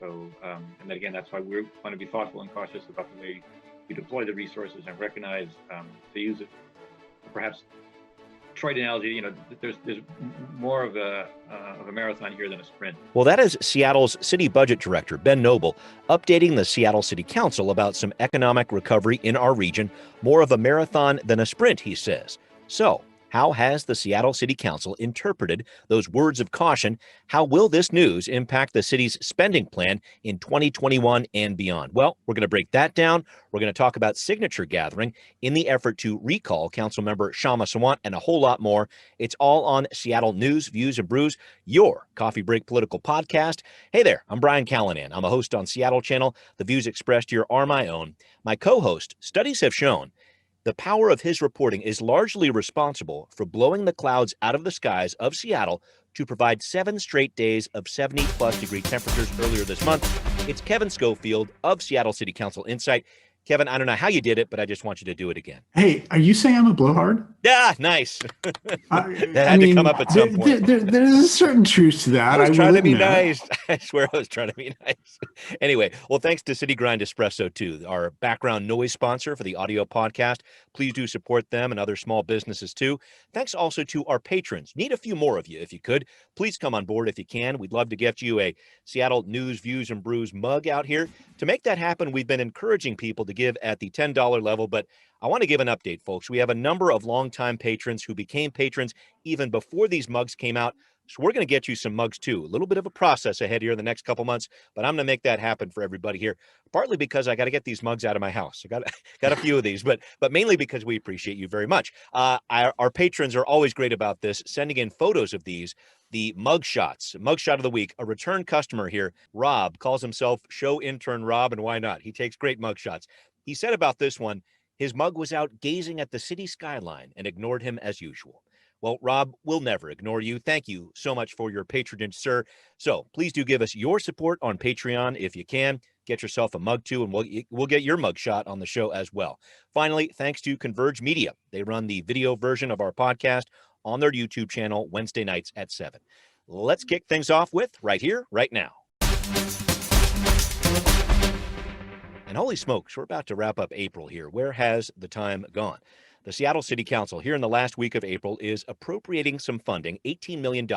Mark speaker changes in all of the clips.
Speaker 1: And then again, that's why we want to be thoughtful and cautious about the way we deploy the resources and recognize to use it. Perhaps trite analogy, there's more of a marathon here than a sprint.
Speaker 2: Well, that is Seattle's City Budget Director, Ben Noble, updating the Seattle City Council about some economic recovery in our region. More of a marathon than a sprint, he says. So, how has the Seattle City Council interpreted those words of caution? How will this news impact the city's spending plan in 2021 and beyond? Well, we're going to break that down. We're going to talk about signature gathering in the effort to recall Councilmember Shama Sawant and a whole lot more. It's all on Seattle News, Views, and Brews, your coffee break political podcast. Hey there, I'm Brian Callanan. I'm a host on Seattle Channel. The views expressed here are my own. My co-host, studies have shown the power of his reporting is largely responsible for blowing the clouds out of the skies of Seattle to provide 7 straight days of 70-plus degree temperatures earlier this month. It's Kevin Schofield of Seattle City Council Insight. Kevin, I don't know how you did it, but I just want you to do it again.
Speaker 3: Hey, are you saying I'm a blowhard?
Speaker 2: Yeah, nice. That had to come up at some point.
Speaker 3: There's a certain truth to that.
Speaker 2: I was trying to be nice. I swear I was trying to be nice. Anyway, well, thanks to City Grind Espresso, too, our background noise sponsor for the audio podcast. Please do support them and other small businesses, too. Thanks also to our patrons. Need a few more of you, if you could. Please come on board if you can. We'd love to get you a Seattle News, Views, and Brews mug out here. To make that happen, we've been encouraging people to give at the $10 level, but I want to give an update, folks. We have a number of longtime patrons who became patrons even before these mugs came out. So we're going to get you some mugs too. A little bit of a process ahead here in the next couple months, but I'm going to make that happen for everybody here. Partly because I got to get these mugs out of my house. I got a few of these, but mainly because we appreciate you very much. Our patrons are always great about this, sending in photos of these. The mug shots, mugshot of the week. A return customer here, Rob, calls himself show intern Rob, and why not? He takes great mug shots. He said about this one, his mug was out gazing at the city skyline and ignored him as usual. Well, Rob, we'll never ignore you. Thank you so much for your patronage, sir. So please do give us your support on Patreon if you can. Get yourself a mug too, and we'll get your mug shot on the show as well. Finally, thanks to Converge Media. They run the video version of our podcast on their YouTube channel Wednesday nights at 7. Let's kick things off with right here, right now. And holy smokes, we're about to wrap up April here. Where has the time gone? The Seattle City Council here in the last week of April is appropriating some funding, $18 million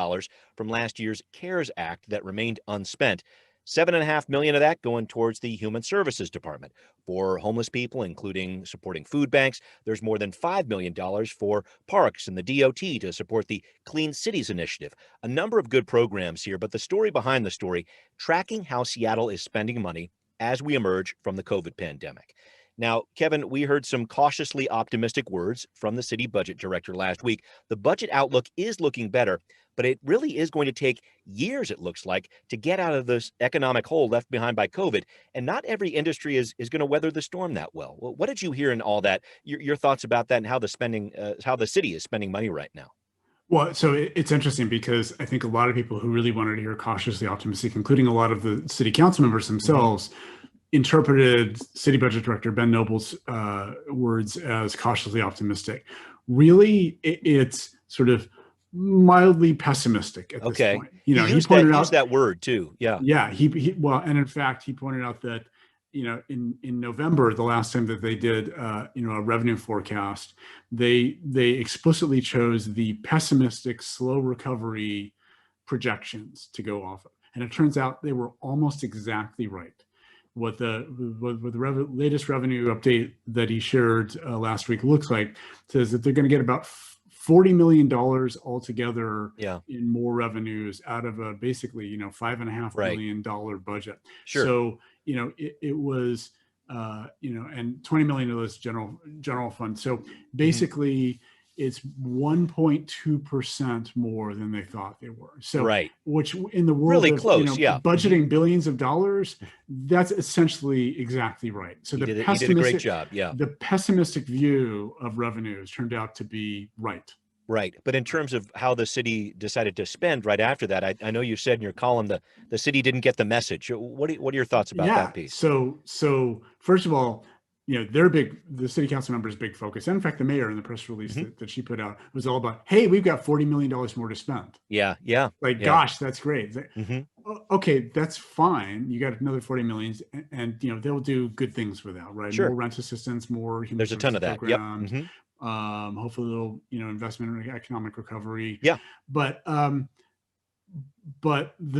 Speaker 2: from last year's CARES Act that remained unspent. $7.5 million of that going towards the Human Services Department for homeless people, including supporting food banks. There's more than $5 million for parks and the DOT to support the Clean Cities Initiative. A number of good programs here, but the story behind the story, tracking how Seattle is spending money as we emerge from the COVID pandemic. Now, Kevin, we heard some cautiously optimistic words from the city budget director last week. The budget outlook is looking better, but it really is going to take years, it looks like, to get out of this economic hole left behind by COVID. And not every industry is going to weather the storm that well. Well, what did you hear in all that? Your thoughts about that and how the city is spending money right now?
Speaker 3: Well, so it's interesting because I think a lot of people who really wanted to hear cautiously optimistic, including a lot of the city council members themselves, interpreted City Budget Director Ben Noble's words as cautiously optimistic. Really, it's sort of mildly pessimistic at this point.
Speaker 2: He pointed out that word too. Yeah.
Speaker 3: Yeah. And in fact, he pointed out that, in November, the last time that they did, a revenue forecast, they explicitly chose the pessimistic, slow recovery projections to go off of. And it turns out they were almost exactly right. What the latest revenue update that he shared last week looks like says that they're going to get about $40 million altogether in more revenues out of a basically, $5.5 million budget.
Speaker 2: Sure.
Speaker 3: So, it was, and $20 million of this general fund. So basically it's 1.2% more than they thought they were. So, which in the world
Speaker 2: really
Speaker 3: of
Speaker 2: close,
Speaker 3: budgeting billions of dollars, that's essentially exactly right. So
Speaker 2: he did a great job. Yeah.
Speaker 3: The pessimistic view of revenues turned out to be right.
Speaker 2: Right. But in terms of how the city decided to spend right after that, I know you said in your column the city didn't get the message. What are your thoughts about that piece?
Speaker 3: So first of all, the city council member's big focus, and in fact, the mayor in the press release that she put out was all about, hey, we've got $40 million more to spend.
Speaker 2: Yeah.
Speaker 3: Gosh, that's great.
Speaker 2: Mm-hmm.
Speaker 3: Okay, that's fine. You got another 40 million, and they'll do good things with that, right?
Speaker 2: Sure.
Speaker 3: More rent assistance, more human
Speaker 2: There's a ton of that.
Speaker 3: programs.
Speaker 2: Yep. Mm-hmm.
Speaker 3: Hopefully, a little investment in economic recovery.
Speaker 2: Yeah.
Speaker 3: But the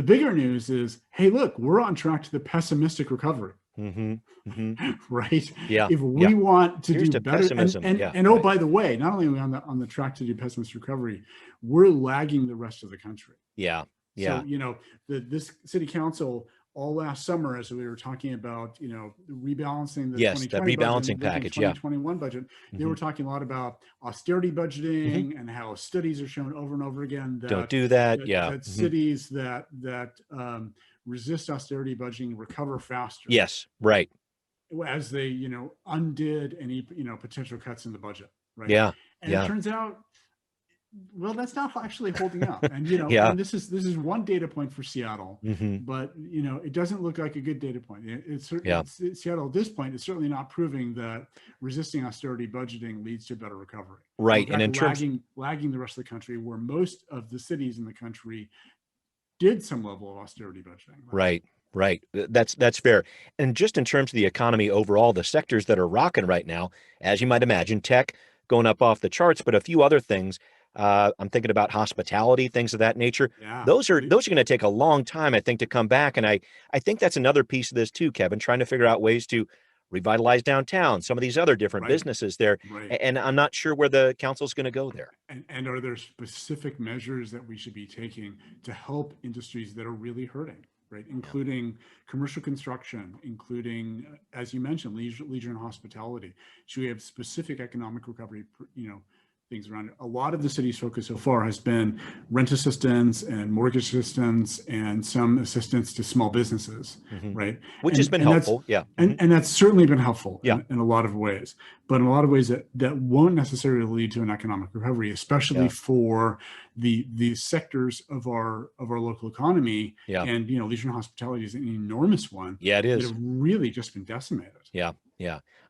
Speaker 3: bigger news is, hey, look, we're on track to the pessimistic recovery.
Speaker 2: Mm-hmm. Mm-hmm.
Speaker 3: Right.
Speaker 2: Yeah.
Speaker 3: If we want to
Speaker 2: Here's
Speaker 3: do better,
Speaker 2: pessimism.
Speaker 3: and oh, by the way, not only are we on the track to do pessimistic recovery, we're lagging the rest of the country.
Speaker 2: Yeah.
Speaker 3: So, this city council all last summer, as we were talking about, rebalancing the 2020
Speaker 2: that rebalancing
Speaker 3: budget,
Speaker 2: package,
Speaker 3: 2021 budget, they were talking a lot about austerity budgeting and how studies are shown over and over again that
Speaker 2: don't do that.
Speaker 3: that cities that resist austerity budgeting recover faster.
Speaker 2: Yes, right.
Speaker 3: As they, undid any, potential cuts in the budget. Right.
Speaker 2: Yeah.
Speaker 3: And it turns out, well, that's not actually holding up. And, and this is one data point for Seattle, but, it doesn't look like a good data point. Seattle at this point is certainly not proving that resisting austerity budgeting leads to better recovery.
Speaker 2: Right.
Speaker 3: In fact, lagging the rest of the country, where most of the cities in the country did some level of austerity budgeting.
Speaker 2: Right. That's fair. And just in terms of the economy overall, the sectors that are rocking right now, as you might imagine, tech going up off the charts, but a few other things. I'm thinking about hospitality, things of that nature.
Speaker 3: Yeah.
Speaker 2: Those are going to take a long time, I think, to come back. And I think that's another piece of this too, Kevin, trying to figure out ways to revitalize downtown, some of these other different businesses there.
Speaker 3: Right.
Speaker 2: And I'm not sure where the council's going to go there.
Speaker 3: And are there specific measures that we should be taking to help industries that are really hurting? Right, including commercial construction, including, as you mentioned, leisure and hospitality. Should we have specific economic recovery, things around it? A lot of the city's focus so far has been rent assistance and mortgage assistance and some assistance to small businesses, right?
Speaker 2: Which has been helpful,
Speaker 3: And that's certainly been helpful in a lot of ways. But in a lot of ways that won't necessarily lead to an economic recovery, especially for the sectors of our local economy. And leisure and hospitality is an enormous one.
Speaker 2: Yeah, it is.
Speaker 3: That have really just been decimated.
Speaker 2: Yeah.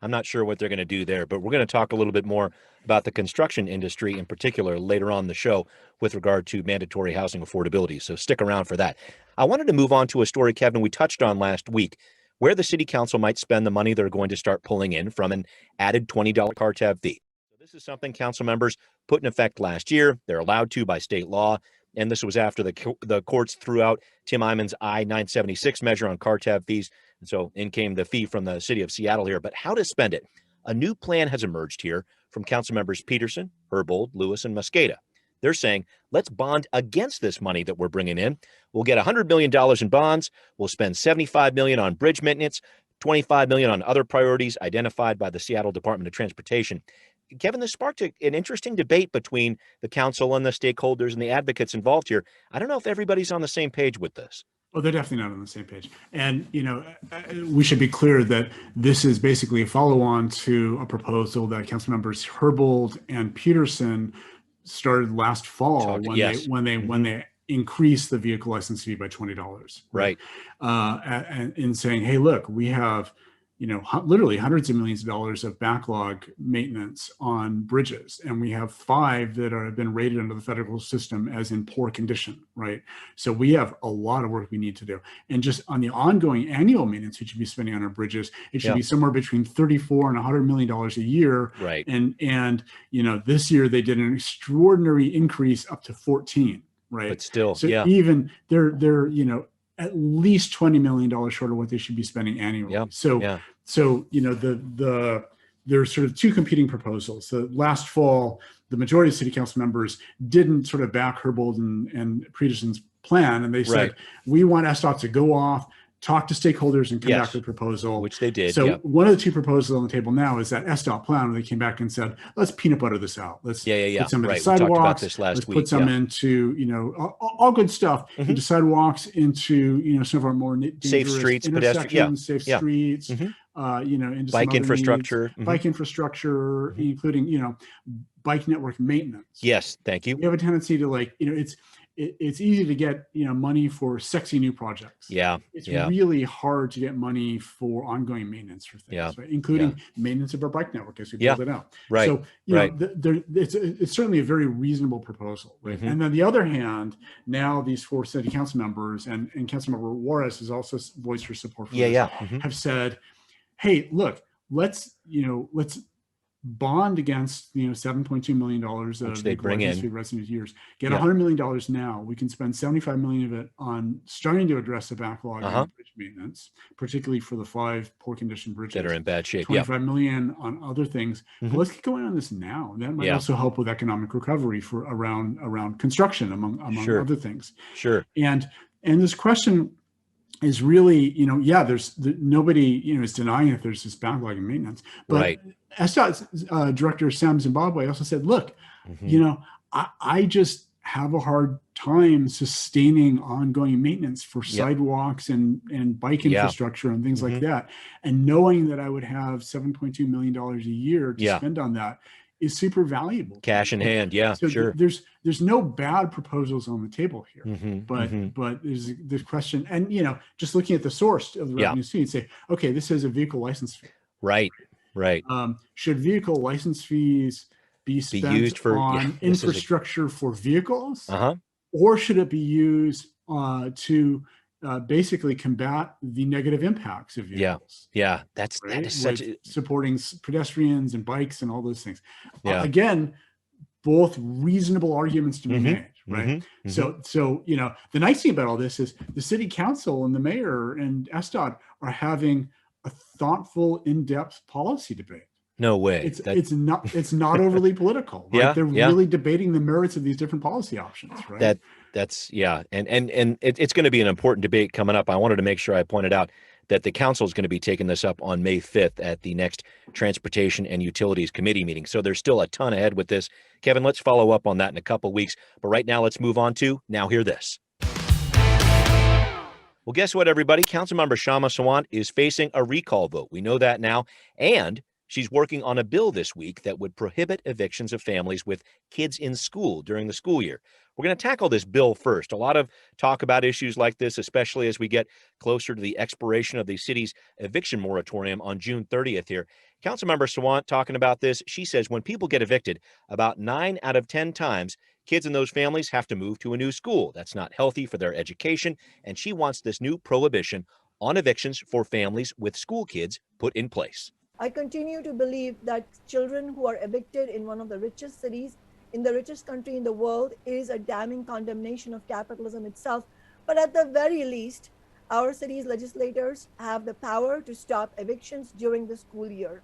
Speaker 2: I'm not sure what they're going to do there, but we're going to talk a little bit more about the construction industry in particular later on in the show with regard to mandatory housing affordability. So stick around for that. I wanted to move on to a story, Kevin, we touched on last week, where the city council might spend the money they're going to start pulling in from an added $20 car tab fee. So this is something council members put in effect last year. They're allowed to by state law. And this was after the courts threw out Tim Eyman's I-976 measure on car tab fees. And so in came the fee from the city of Seattle here. But how to spend it? A new plan has emerged here from council members Peterson, Herbold, Lewis, and Mosqueda. They're saying, let's bond against this money that we're bringing in. We'll get $100 million in bonds. We'll spend $75 million on bridge maintenance, $25 million on other priorities identified by the Seattle Department of Transportation. Kevin, this sparked an interesting debate between the council and the stakeholders and the advocates involved here. I don't know if everybody's on the same page with this.
Speaker 3: Oh, they're definitely not on the same page. And, we should be clear that this is basically a follow-on to a proposal that council members Herbold and Peterson started last fall when they increased the vehicle license fee by $20.
Speaker 2: Right.
Speaker 3: And in saying, hey, look, we have, literally hundreds of millions of dollars of backlog maintenance on bridges. And we have 5 that have been rated under the federal system as in poor condition, right? So we have a lot of work we need to do. And just on the ongoing annual maintenance we should be spending on our bridges, it should be somewhere between $34 and $100 million a year.
Speaker 2: Right.
Speaker 3: And this year they did an extraordinary increase up to 14, right?
Speaker 2: But still,
Speaker 3: so even they're at least $20 million short of what they should be spending annually. So, there's sort of 2 competing proposals. So last fall, the majority of city council members didn't sort of back Herbold and Peterson's plan. And they said, we want SDOT to go off, talk to stakeholders and come back with a proposal.
Speaker 2: Which they did.
Speaker 3: So one of the 2 proposals on the table now is that SDOT plan, where they came back and said, let's peanut butter this out. Let's put some into sidewalks.
Speaker 2: We talked about this last week.
Speaker 3: Put some into, all good stuff, into sidewalks, into, some of our more dangerous
Speaker 2: safe streets,
Speaker 3: intersections, safe streets, into
Speaker 2: bike infrastructure,
Speaker 3: bike infrastructure, including, bike network maintenance.
Speaker 2: Yes. Thank you.
Speaker 3: We have a tendency to it's easy to get, money for sexy new projects.
Speaker 2: Yeah.
Speaker 3: It's
Speaker 2: Yeah.
Speaker 3: really hard to get money for ongoing maintenance for things,
Speaker 2: Yeah.
Speaker 3: right? Including maintenance of our bike network as we
Speaker 2: Yeah.
Speaker 3: build it out.
Speaker 2: Right.
Speaker 3: So, it's certainly a very reasonable proposal, right?
Speaker 2: Mm-hmm.
Speaker 3: And on the other hand, now these 4 city council members and Councilmember Juarez has also voiced her support for this,
Speaker 2: Mm-hmm.
Speaker 3: have said, hey, look, let's bond against $7.2 million
Speaker 2: Which they bring in
Speaker 3: resident years. Get $100 million now. We can spend $75 million of it on starting to address the backlog in bridge maintenance, particularly for the 5 poor condition bridges
Speaker 2: that are in bad shape.
Speaker 3: $25 million on other things. But let's get going on this now. That might also help with economic recovery for around construction, among other things.
Speaker 2: Sure.
Speaker 3: And this question is really, there's nobody, is denying that there's this backlog in maintenance. But SDOT Director Sam Zimbabwe also said, look, I just have a hard time sustaining ongoing maintenance for sidewalks and bike infrastructure and things like that. And knowing that I would have $7.2 million a year to spend on that is super valuable.
Speaker 2: Cash in hand. Yeah,
Speaker 3: so
Speaker 2: sure.
Speaker 3: There's no bad proposals on the table here, but there's this question, and just looking at the source of the revenue fee and say, okay, this is a vehicle license fee.
Speaker 2: Right.
Speaker 3: Should vehicle license fees be spent
Speaker 2: used for
Speaker 3: on infrastructure for vehicles, or should it be used to basically combat the negative impacts of vehicles?
Speaker 2: That is such
Speaker 3: supporting pedestrians and bikes and all those things. Again, both reasonable arguments to be made, right? So the nice thing about all this is the city council and the mayor and SDOT are having a thoughtful, in-depth policy debate.
Speaker 2: No way.
Speaker 3: It's not overly political, right? They're really debating the merits of these different policy options, right?
Speaker 2: That's and it's going to be an important debate coming up. I wanted to make sure I pointed out that the council is going to be taking this up on May 5th at the next Transportation and Utilities Committee meeting. So there's still a ton ahead with this. Kevin, let's follow up on that in a couple of weeks. But right now, let's move on to Now Hear This. Well, guess what, everybody? Councilmember Shama Sawant is facing a recall vote. We know that now. And she's working on a bill this week that would prohibit evictions of families with kids in school during the school year. We're going to tackle this bill first. A lot of talk about issues like this, especially as we get closer to the expiration of the city's eviction moratorium on June 30th here. Councilmember Sawant talking about this. She says when people get evicted, about 9 out of 10 times, kids in those families have to move to a new school. That's not healthy for their education. And she wants this new prohibition on evictions for families with school kids put in place.
Speaker 4: I continue to believe that children who are evicted in one of the richest cities in the richest country in the world is a damning condemnation of capitalism itself. But at the very least, our city's legislators have the power to stop evictions during the school year.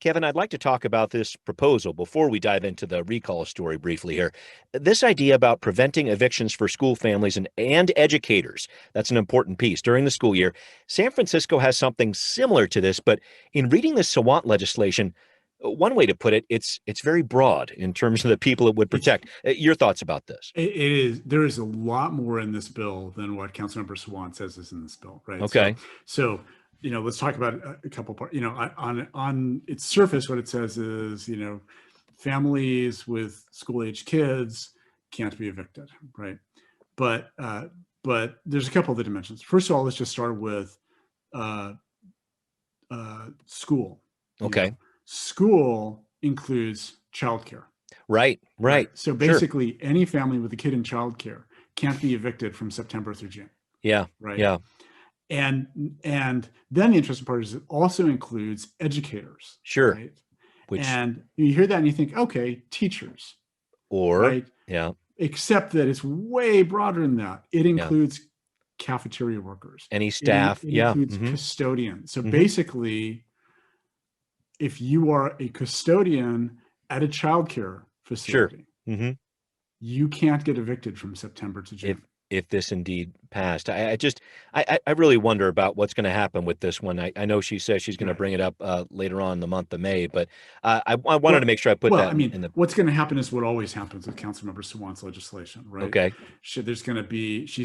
Speaker 2: Kevin, I'd like to talk about this proposal before we dive into the recall story briefly here. This idea about preventing evictions for school families and educators, that's an important piece during the school year. San Francisco has something similar to this, but in reading the Sawant legislation, one way to put it, it's very broad in terms of the people it would protect. Your thoughts about this?
Speaker 3: It is. There is a lot more in this bill than what Councilmember Sawant says is in this bill, right?
Speaker 2: Okay.
Speaker 3: So let's talk about a couple parts. On its surface, what it says is, families with school-age kids can't be evicted, right? But there's a couple of the dimensions. First of all, let's just start with school.
Speaker 2: Okay.
Speaker 3: School includes childcare.
Speaker 2: Right.
Speaker 3: So basically, any family with a kid in childcare can't be evicted from September through June.
Speaker 2: Yeah.
Speaker 3: Right.
Speaker 2: Yeah.
Speaker 3: And then the interesting part is it also includes educators.
Speaker 2: Sure.
Speaker 3: Right? And you hear that and you think, okay, teachers.
Speaker 2: Right.
Speaker 3: Except that it's way broader than that. It includes cafeteria workers.
Speaker 2: Any staff.
Speaker 3: It includes custodians. So basically, if you are a custodian at a childcare facility, you can't get evicted from September to June.
Speaker 2: If this indeed past. I really wonder about what's going to happen with this one. I know she says she's going to bring it up later on in the month of May, but I wanted to make sure I put that in the.
Speaker 3: What's going to happen is what always happens with Councilmember Swan's legislation, right?
Speaker 2: Okay.
Speaker 3: She's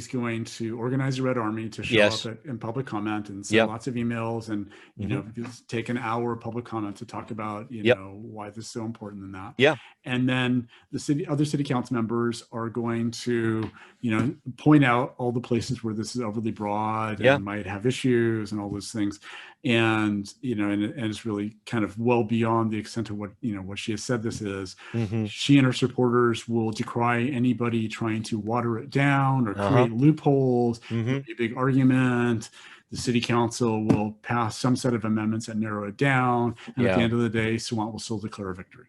Speaker 3: going to organize a Red Army to show up in public comment and send lots of emails and, you know, take an hour of public comment to talk about, you know, why this is so important and that.
Speaker 2: Yeah.
Speaker 3: And then other city council members are going to, you know, point out all the places where this is overly broad and might have issues and all those things. And, you know, and it's really kind of well beyond the extent of what, you know, what she has said this is. She and her supporters will decry anybody trying to water it down or create loopholes. There'll be a big argument. The city council will pass some set of amendments that narrow it down. And at the end of the day, Sawant will still declare a victory.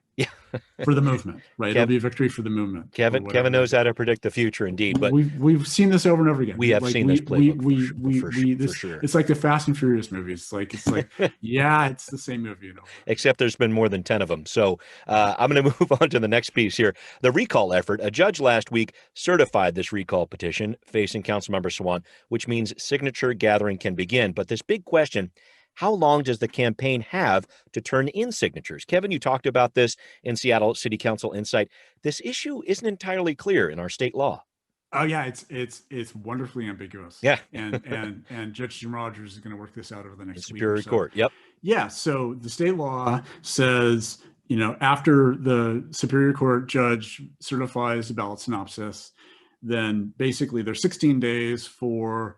Speaker 3: For the movement, right? It'll be a victory for the movement.
Speaker 2: Kevin knows how to predict the future, indeed. But
Speaker 3: we've seen this over and over again.
Speaker 2: We have seen this playbook for sure.
Speaker 3: It's like the Fast and Furious movies. It's like yeah, it's the same movie, you know.
Speaker 2: Except there's been more than 10 of them. So I'm going to move on to the next piece here. The recall effort. A judge last week certified this recall petition facing Councilmember Sawant, which means signature gathering can begin. But this big question: how long does the campaign have to turn in signatures? Kevin, you talked about this in Seattle City Council Insight. This issue isn't entirely clear in our state law.
Speaker 3: Oh yeah, it's wonderfully ambiguous.
Speaker 2: Yeah,
Speaker 3: and Judge Jim Rogers is going to work this out over the next week.
Speaker 2: Superior Court. Yep.
Speaker 3: Yeah. So the state law says, you know, after the Superior Court judge certifies the ballot synopsis, then basically there's 16 days for,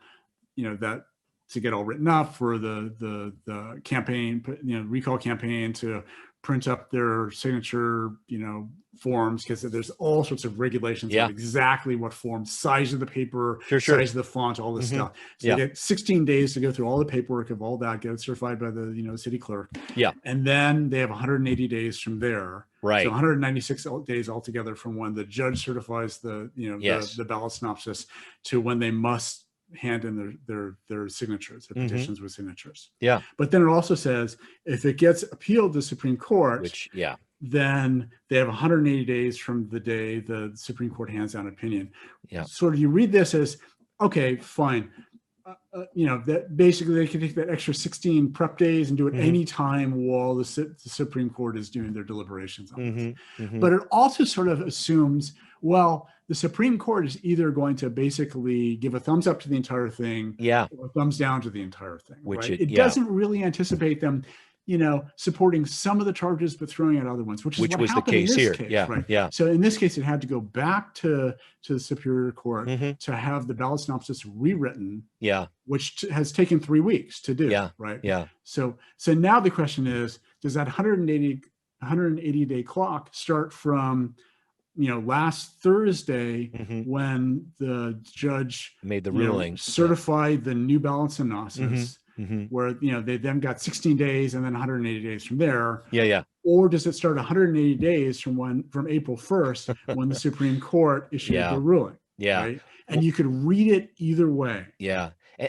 Speaker 3: you know, that to get all written up, for the campaign, you know, recall campaign to print up their signature, you know, forms, because there's all sorts of regulations of exactly what form, size of the paper, size of the font, all this stuff. So you get 16 days to go through all the paperwork of all that, get it certified by the, you know, city clerk. Yeah. And then they have 180 days from there. Right. So 196 days altogether from when the judge certifies the, you know, the ballot synopsis to when they must hand in their signatures, their petitions with signatures. Yeah. But then it also says if it gets appealed to the Supreme Court, then they have 180 days from the day the Supreme Court hands down an opinion. Yeah. Sort of, you read this as, okay, fine. You know, that basically they can take that extra 16 prep days and do it any time while the Supreme Court is doing their deliberations on this. But it also sort of assumes, well, the Supreme Court is either going to basically give a thumbs up to the entire thing, or a thumbs down to the entire thing. Which right? it doesn't really anticipate them, you know, supporting some of the charges but throwing out other ones, which is what was happened the case in this case, right? So in this case, it had to go back to the Superior Court to have the ballot synopsis rewritten, which has taken 3 weeks to do, right? So now the question is, does that 180 day clock start from, you know, last Thursday when the judge
Speaker 2: made the ruling,
Speaker 3: certified the new ballot synopsis, where, you know, they then got 16 days and then 180 days from there. Or does it start 180 days from April 1st when the Supreme Court issued the ruling? Right? And you could read it either way.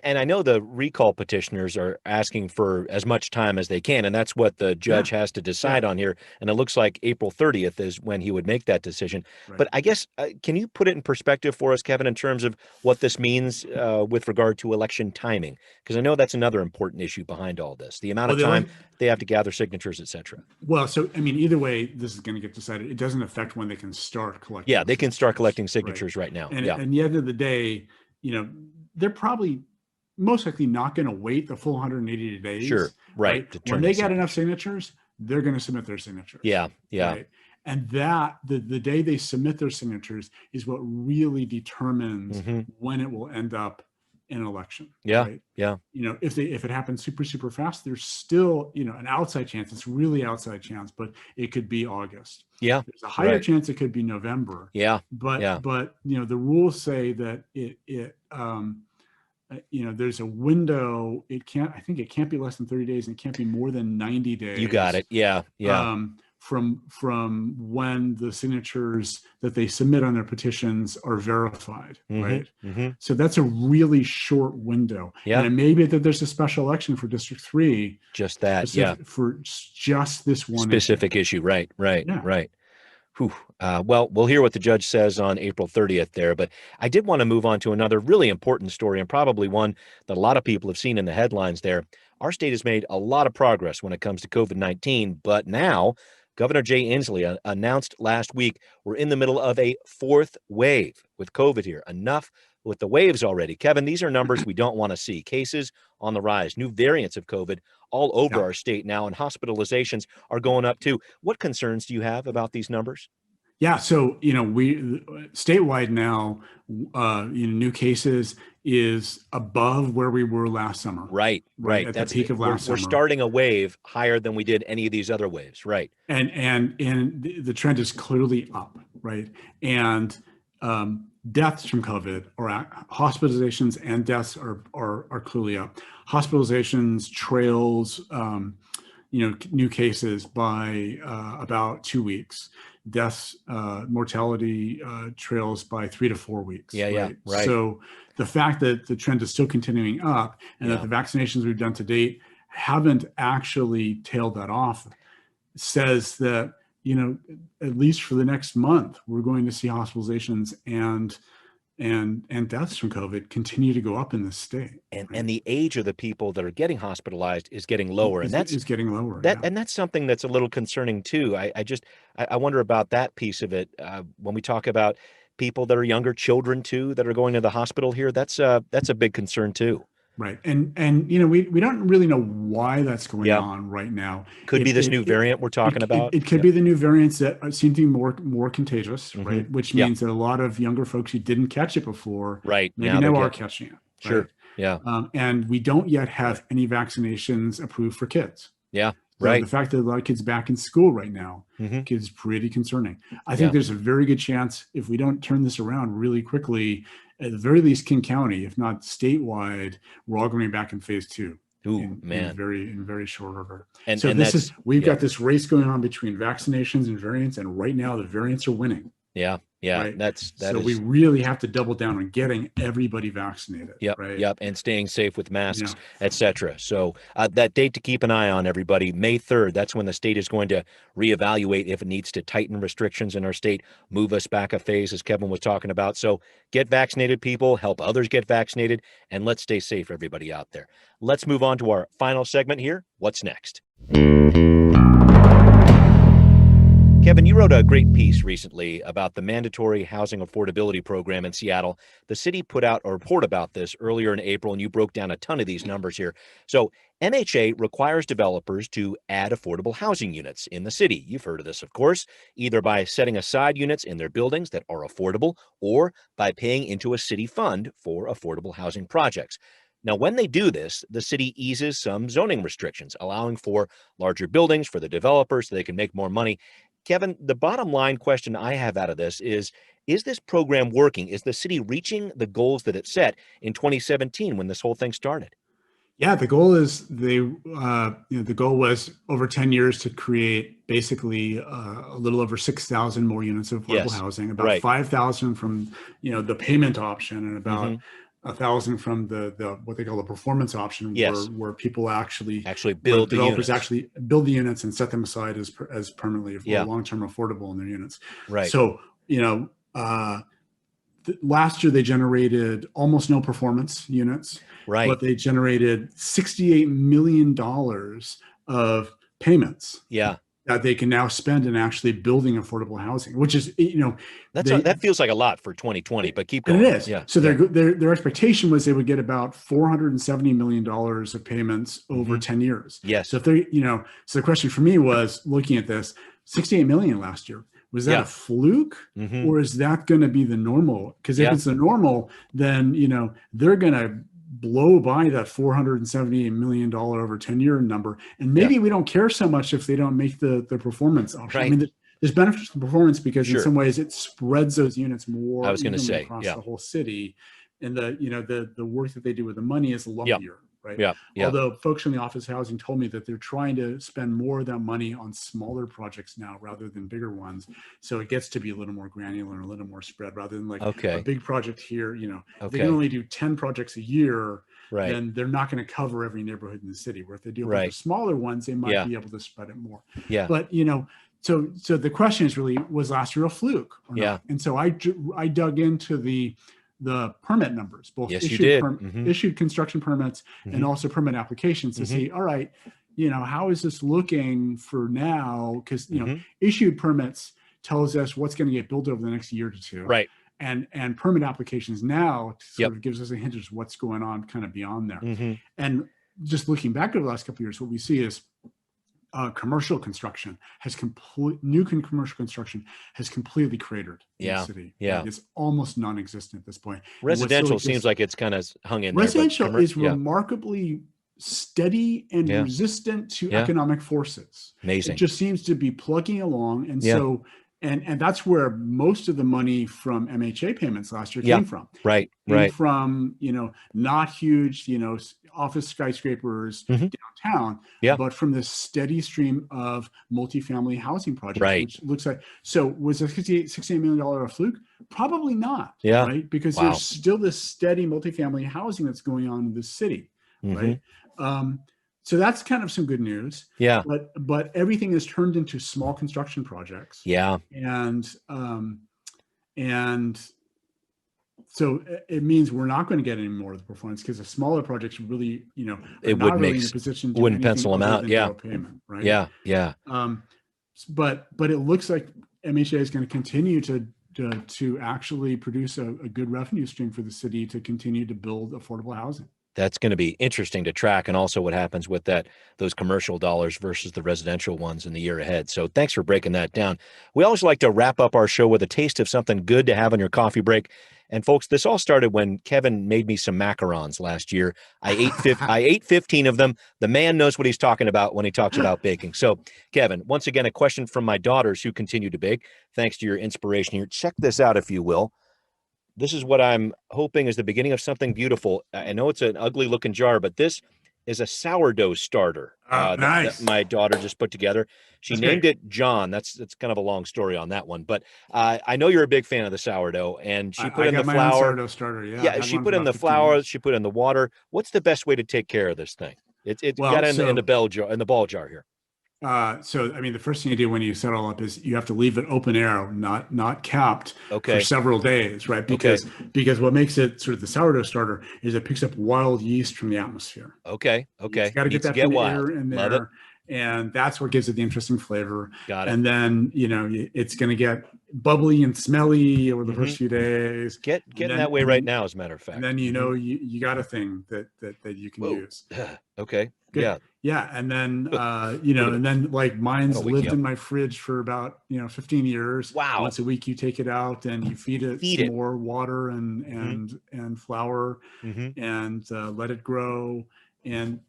Speaker 2: And I know the recall petitioners are asking for as much time as they can, and that's what the judge has to decide on here. And it looks like April 30th is when he would make that decision. But I guess, can you put it in perspective for us, Kevin, in terms of what this means with regard to election timing? Because I know that's another important issue behind all this, the amount of time they have to gather signatures, et cetera.
Speaker 3: Well, so, I mean, either way, this is going to get decided. It doesn't affect when they can start collecting.
Speaker 2: Yeah, they can start collecting signatures right now.
Speaker 3: And at the end of the day, you know, they're probably most likely not going to wait the full 180 days. Right. When they get enough signatures, they're going to submit their signatures. Right? And that the day they submit their signatures is what really determines when it will end up in an election. Right? You know, if it happens super fast, there's still, you know, an outside chance. It's really outside chance, but it could be August. There's a higher chance it could be November. But you know, the rules say that you know, there's a window. I think it can't be less than 30 days and it can't be more than 90 days.
Speaker 2: You got it.
Speaker 3: From when the signatures that they submit on their petitions are verified, right? So that's a really short window. And it may be that there's a special election for District 3.
Speaker 2: Just that,
Speaker 3: for just this one
Speaker 2: specific issue. Right. Whew. Well, we'll hear what the judge says on April 30th there, but I did want to move on to another really important story, and probably one that a lot of people have seen in the headlines there. Our state has made a lot of progress when it comes to COVID-19, but now Governor Jay Inslee announced last week we're in the middle of a fourth wave with COVID here. Enough with the waves already. Kevin, these are numbers we don't want to see. Cases on the rise, new variants of COVID all over our state now, and hospitalizations are going up too. What concerns do you have about these numbers?
Speaker 3: Yeah, so we statewide now, new cases is above where we were last summer.
Speaker 2: Right.
Speaker 3: At the peak of last summer.
Speaker 2: We're starting a wave higher than we did any of these other waves. Right.
Speaker 3: And the trend is clearly up. Right. And deaths from COVID, or hospitalizations and deaths are clearly up. Hospitalizations trails new cases by about 2 weeks. Deaths, mortality trails by 3 to 4 weeks.
Speaker 2: Right.
Speaker 3: So the fact that the trend is still continuing up, and that the vaccinations we've done to date haven't actually tailed that off, says that at least for the next month, we're going to see hospitalizations and deaths from COVID continue to go up in this state.
Speaker 2: And the age of the people that are getting hospitalized is getting lower. And that's
Speaker 3: getting lower.
Speaker 2: And that's something that's a little concerning too. I wonder about that piece of it. When we talk about people that are younger, children too, that are going to the hospital here, that's a big concern too.
Speaker 3: Right. And we don't really know why that's going on right now.
Speaker 2: Could be this new variant we're talking about.
Speaker 3: It could be the new variants that seem to be more contagious, right? Which means that a lot of younger folks who didn't catch it before, maybe now are catching it.
Speaker 2: Sure.
Speaker 3: Right?
Speaker 2: Yeah.
Speaker 3: And we don't yet have any vaccinations approved for kids.
Speaker 2: Yeah.
Speaker 3: So
Speaker 2: right.
Speaker 3: The fact that a lot of kids back in school right now is pretty concerning. I think there's a very good chance, if we don't turn this around really quickly, at the very least King County, if not statewide, we're all going back in phase 2. In very short order. And so we've got this race going on between vaccinations and variants, and right now the variants are winning.
Speaker 2: Yeah. Right?
Speaker 3: So we really have to double down on getting everybody vaccinated.
Speaker 2: Yep. And staying safe with masks, etc. So that date to keep an eye on, everybody, May 3rd. That's when the state is going to reevaluate if it needs to tighten restrictions in our state, move us back a phase, as Kevin was talking about. So get vaccinated, people, help others get vaccinated, and let's stay safe, everybody out there. Let's move on to our final segment here. What's next? Kevin, you wrote a great piece recently about the mandatory housing affordability program in Seattle. The city put out a report about this earlier in April, and you broke down a ton of these numbers here. So MHA requires developers to add affordable housing units in the city. You've heard of this, of course, either by setting aside units in their buildings that are affordable or by paying into a city fund for affordable housing projects. Now, when they do this, the city eases some zoning restrictions, allowing for larger buildings for the developers so they can make more money. Kevin, the bottom line question I have out of this is this program working? Is the city reaching the goals that it set in 2017 when this whole thing started?
Speaker 3: Yeah, the goal is the goal was over 10 years to create basically a little over 6,000 more units of affordable housing, about 5,000 from the payment option, and about 1,000 from the what they call the performance option, where people actually build the developers actually build the units and set them aside as permanently long-term affordable in their units. Right. So last year they generated almost no performance units. Right. But they generated $68 million of payments. Yeah. That they can now spend in actually building affordable housing, which is,
Speaker 2: that feels like a lot for 2020, but keep going.
Speaker 3: And it is. Yeah. So their expectation was they would get about $470 million of payments over 10 years.
Speaker 2: Yes.
Speaker 3: So if they, so the question for me was, looking at this, 68 million last year, was that a fluke, or is that going to be the normal? Because if it's the normal, then, they're going to blow by that $478 million over 10-year number. And maybe we don't care so much if they don't make the performance option. Right. I mean, there's benefits to performance because in some ways it spreads those units more across the whole city. And the work that they do with the money is lumpier. Right. Yeah. Although folks in the office housing told me that they're trying to spend more of that money on smaller projects now rather than bigger ones. So it gets to be a little more granular and a little more spread rather than a big project here. If they can only do 10 projects a year, then they're not going to cover every neighborhood in the city. Where if they do a bunch of smaller ones, they might be able to spread it more. Yeah. But, so the question is really, was last year a fluke or
Speaker 2: Yeah.
Speaker 3: not? And so I dug into the permit numbers, both
Speaker 2: Yes, you did.
Speaker 3: issued construction permits and also permit applications to see, all right, how is this looking for now? Because, issued permits tells us what's going to get built over the next year to two.
Speaker 2: Right.
Speaker 3: And permit applications now sort of gives us a hint of what's going on kind of beyond there. And just looking back over the last couple of years, what we see is commercial construction has commercial construction has completely cratered in the city.
Speaker 2: Yeah.
Speaker 3: Right? It's almost non-existent at this point.
Speaker 2: Residential seems like it's kind of hung in
Speaker 3: residential
Speaker 2: there.
Speaker 3: is remarkably steady and resistant to economic forces.
Speaker 2: Amazing.
Speaker 3: It just seems to be plugging along. And so, and that's where most of the money from MHA payments last year came from.
Speaker 2: Right.
Speaker 3: Came from, not huge, office skyscrapers downtown, but from this steady stream of multifamily housing projects, which looks like, so was a $68 million a fluke? Probably not, right? Because there's still this steady multifamily housing that's going on in the city, right? So that's kind of some good news.
Speaker 2: Yeah.
Speaker 3: But everything is turned into small construction projects.
Speaker 2: Yeah.
Speaker 3: And so it means we're not going to get any more of the performance because the smaller projects really,
Speaker 2: it
Speaker 3: not really in a position to
Speaker 2: wouldn't pencil them out.
Speaker 3: Payment, right?
Speaker 2: Yeah.
Speaker 3: But it looks like MHA is going to continue to actually produce a good revenue stream for the city to continue to build affordable housing.
Speaker 2: That's going to be interesting to track, and also what happens with those commercial dollars versus the residential ones in the year ahead. So thanks for breaking that down. We always like to wrap up our show with a taste of something good to have on your coffee break. And folks, this all started when Kevin made me some macarons last year. I ate 15 of them. The man knows what he's talking about when he talks about baking. So Kevin, once again, a question from my daughters who continue to bake. Thanks to your inspiration here. Check this out, if you will. This is what I'm hoping is the beginning of something beautiful. I know it's an ugly looking jar, but this is a sourdough starter
Speaker 3: nice.
Speaker 2: that my daughter just put together. She named it John. That's kind of a long story on that one, but I know you're a big fan of the sourdough, and she put in the flour.
Speaker 3: Sourdough starter,
Speaker 2: yeah. She put in the flour. She put in the water. What's the best way to take care of this thing? It's got in the ball jar here.
Speaker 3: So, I mean, the first thing you do when you set it all up is you have to leave it open air, not capped for several days, right? Because what makes it sort of the sourdough starter is it picks up wild yeast from the atmosphere.
Speaker 2: Okay.
Speaker 3: You got to get that air in there.
Speaker 2: Love it.
Speaker 3: And that's what gives it the interesting flavor.
Speaker 2: Got it.
Speaker 3: And then, it's going to get bubbly and smelly over the first few days.
Speaker 2: Getting that way right now, as a matter of fact.
Speaker 3: And then, you got a thing that you can use.
Speaker 2: Okay.
Speaker 3: Good. Yeah. And then, and then like mine's lived in my fridge for about, 15 years.
Speaker 2: Wow.
Speaker 3: Once a week you take it out and you feed it more water and flour and let it grow. And,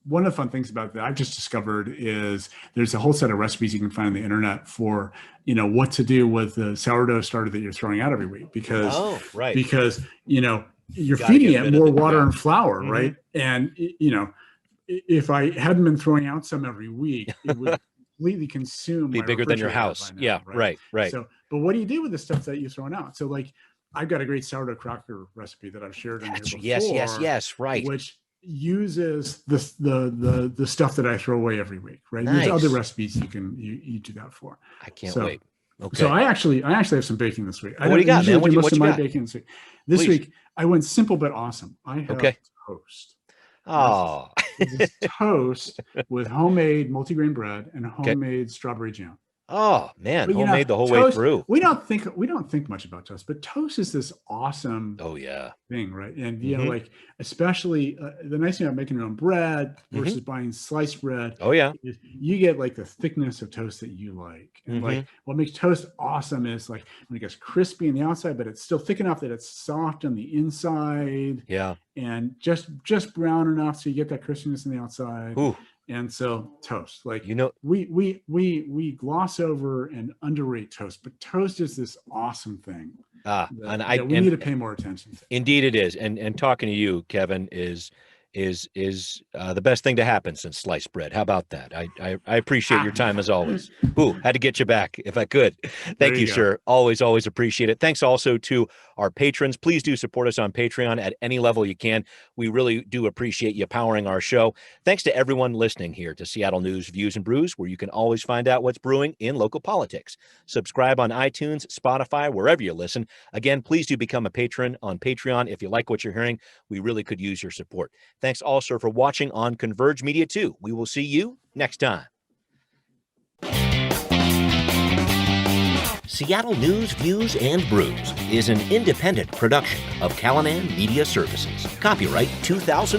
Speaker 3: one of the fun things about that I've just discovered is there's a whole set of recipes you can find on the internet for, what to do with the sourdough starter that you're throwing out every week because you're feeding it more water and flour, right? And, if I hadn't been throwing out some every week, it would completely consume.
Speaker 2: Be bigger than your house. Now, right. So,
Speaker 3: but what do you do with the stuff that you're throwing out? So like, I've got a great sourdough cracker recipe that I've shared in here before.
Speaker 2: Yes, right.
Speaker 3: Which uses the stuff that I throw away every week, right?
Speaker 2: Nice.
Speaker 3: There's other recipes you do that for.
Speaker 2: I can't wait. Okay.
Speaker 3: So I actually have some baking this week.
Speaker 2: What do you got, man? What you got?
Speaker 3: Baking this week. This week I went simple but awesome. I have toast.
Speaker 2: Oh.
Speaker 3: This is toast with homemade multigrain bread and homemade strawberry jam.
Speaker 2: Oh man, homemade the whole way through.
Speaker 3: We don't think much about toast, but toast is this awesome thing, right? And like especially the nice thing about making your own bread versus buying sliced bread.
Speaker 2: Oh yeah,
Speaker 3: is you get like the thickness of toast that you like, and like what makes toast awesome is like when it gets crispy on the outside, but it's still thick enough that it's soft on the inside.
Speaker 2: Yeah,
Speaker 3: and just brown enough so you get that crispiness on the outside.
Speaker 2: Ooh.
Speaker 3: And so toast, like, we gloss over and underrate toast, but toast is this awesome thing.
Speaker 2: And
Speaker 3: we need to pay more attention to.
Speaker 2: Indeed it is. And talking to you, Kevin, is is the best thing to happen since sliced bread. How about that? I appreciate your time as always. Ooh, had to get you back if I could. Thank you, sir. Always appreciate it. Thanks also to our patrons. Please do support us on Patreon at any level you can. We really do appreciate you powering our show. Thanks to everyone listening here to Seattle News, Views, and Brews, where you can always find out what's brewing in local politics. Subscribe on iTunes, Spotify, wherever you listen. Again, please do become a patron on Patreon if you like what you're hearing. We really could use your support. Thanks also for watching on Converge Media too. We will see you next time. Seattle News, Views, and Brews is an independent production of Callanan Media Services. Copyright 2013.